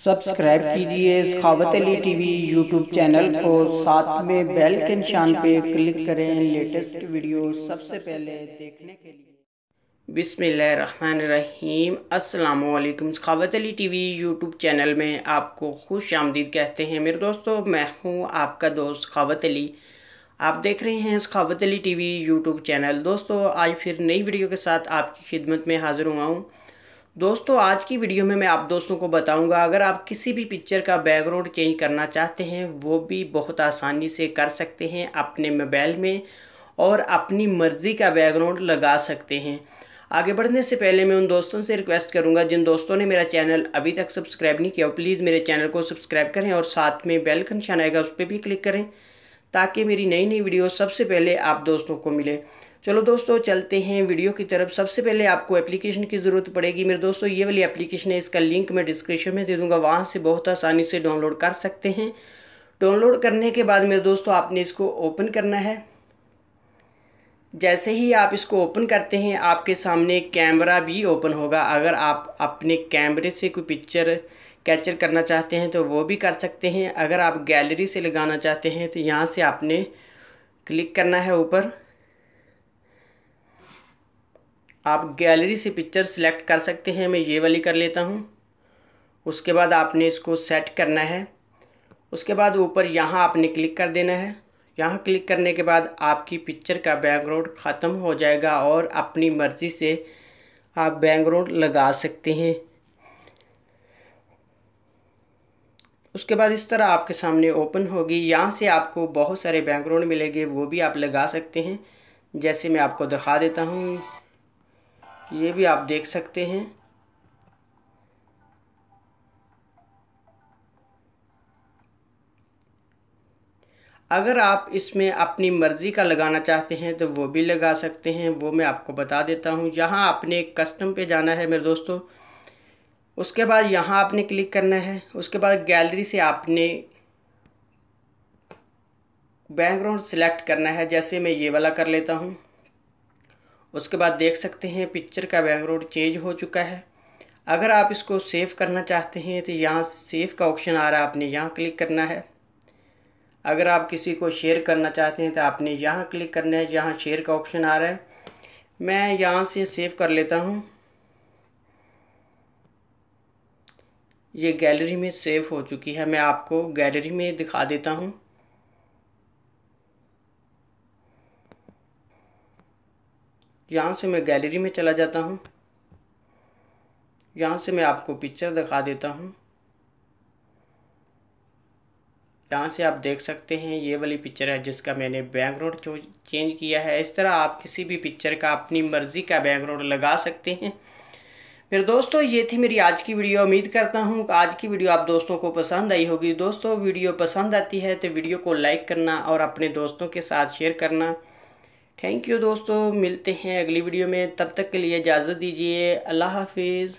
Subscribe कीजिए सखावत Ali TV YouTube channel को, साथ में बेल के निशान पे क्लिक करें लेटेस्ट वीडियो सबसे पहले देखने के लिए। बिस्मिल्लाहिर्रहमानिर्रहीम। अस्सलामुअलैकुम। सखावत अली टीवी यूट्यूब चैनल में आपको खुश आमदीद कहते हैं मेरे दोस्तों। मैं हूं आपका दोस्त सखावत अली। आप देख रहे हैं सखावत अली टीवी यूट्यूब चैनल। दोस्तों आज फिर नई वीडियो के साथ आपकी खिदमत में हाजिर हुआ हूँ। दोस्तों आज की वीडियो में मैं आप दोस्तों को बताऊंगा, अगर आप किसी भी पिक्चर का बैकग्राउंड चेंज करना चाहते हैं वो भी बहुत आसानी से कर सकते हैं अपने मोबाइल में, और अपनी मर्ज़ी का बैकग्राउंड लगा सकते हैं। आगे बढ़ने से पहले मैं उन दोस्तों से रिक्वेस्ट करूंगा जिन दोस्तों ने मेरा चैनल अभी तक सब्सक्राइब नहीं किया, प्लीज़ मेरे चैनल को सब्सक्राइब करें और साथ में बेल का निशान आएगा उस पर भी क्लिक करें ताकि मेरी नई नई वीडियो सबसे पहले आप दोस्तों को मिले। चलो दोस्तों चलते हैं वीडियो की तरफ। सबसे पहले आपको एप्लीकेशन की ज़रूरत पड़ेगी मेरे दोस्तों। ये वाली एप्लीकेशन है, इसका लिंक मैं डिस्क्रिप्शन में दे दूंगा, वहाँ से बहुत आसानी से डाउनलोड कर सकते हैं। डाउनलोड करने के बाद मेरे दोस्तों आपने इसको ओपन करना है। जैसे ही आप इसको ओपन करते हैं आपके सामने कैमरा भी ओपन होगा। अगर आप अपने कैमरे से कोई पिक्चर कैप्चर करना चाहते हैं तो वो भी कर सकते हैं। अगर आप गैलरी से लगाना चाहते हैं तो यहाँ से आपने क्लिक करना है ऊपर। आप गैलरी से पिक्चर सेलेक्ट कर सकते हैं, मैं ये वाली कर लेता हूँ। उसके बाद आपने इसको सेट करना है। उसके बाद ऊपर यहाँ आपने क्लिक कर देना है। यहाँ क्लिक करने के बाद आपकी पिक्चर का बैकग्राउंड ख़त्म हो जाएगा और अपनी मर्ज़ी से आप बैकग्राउंड लगा सकते हैं। उसके बाद इस तरह आपके सामने ओपन होगी। यहाँ से आपको बहुत सारे बैकग्राउंड मिलेंगे, वो भी आप लगा सकते हैं। जैसे मैं आपको दिखा देता हूँ, ये भी आप देख सकते हैं। अगर आप इसमें अपनी मर्ज़ी का लगाना चाहते हैं तो वो भी लगा सकते हैं, वो मैं आपको बता देता हूँ। यहाँ आपने कस्टम पे जाना है मेरे दोस्तों। उसके बाद यहाँ आपने क्लिक करना है। उसके बाद गैलरी से आपने बैकग्राउंड सेलेक्ट करना है। जैसे मैं ये वाला कर लेता हूँ। उसके बाद देख सकते हैं पिक्चर का बैकग्राउंड चेंज हो चुका है। अगर आप इसको सेव करना चाहते हैं तो यहाँ सेव का ऑप्शन आ रहा है, आपने यहाँ क्लिक करना है। अगर आप किसी को शेयर करना चाहते हैं तो आपने यहाँ क्लिक करना है, जहाँ शेयर का ऑप्शन आ रहा है। मैं यहाँ से सेव कर लेता हूँ। ये गैलरी में सेव हो चुकी है, मैं आपको गैलरी में दिखा देता हूँ। यहाँ से मैं गैलरी में चला जाता हूँ। यहाँ से मैं आपको पिक्चर दिखा देता हूँ। यहाँ से आप देख सकते हैं ये वाली पिक्चर है जिसका मैंने बैकग्राउंड चेंज किया है। इस तरह आप किसी भी पिक्चर का अपनी मर्ज़ी का बैकग्राउंड लगा सकते हैं। मेरे दोस्तों ये थी मेरी आज की वीडियो। उम्मीद करता हूँ आज की वीडियो आप दोस्तों को पसंद आई होगी। दोस्तों वीडियो पसंद आती है तो वीडियो को लाइक करना और अपने दोस्तों के साथ शेयर करना। थैंक यू दोस्तों, मिलते हैं अगली वीडियो में। तब तक के लिए इजाज़त दीजिए। अल्लाह हाफिज़।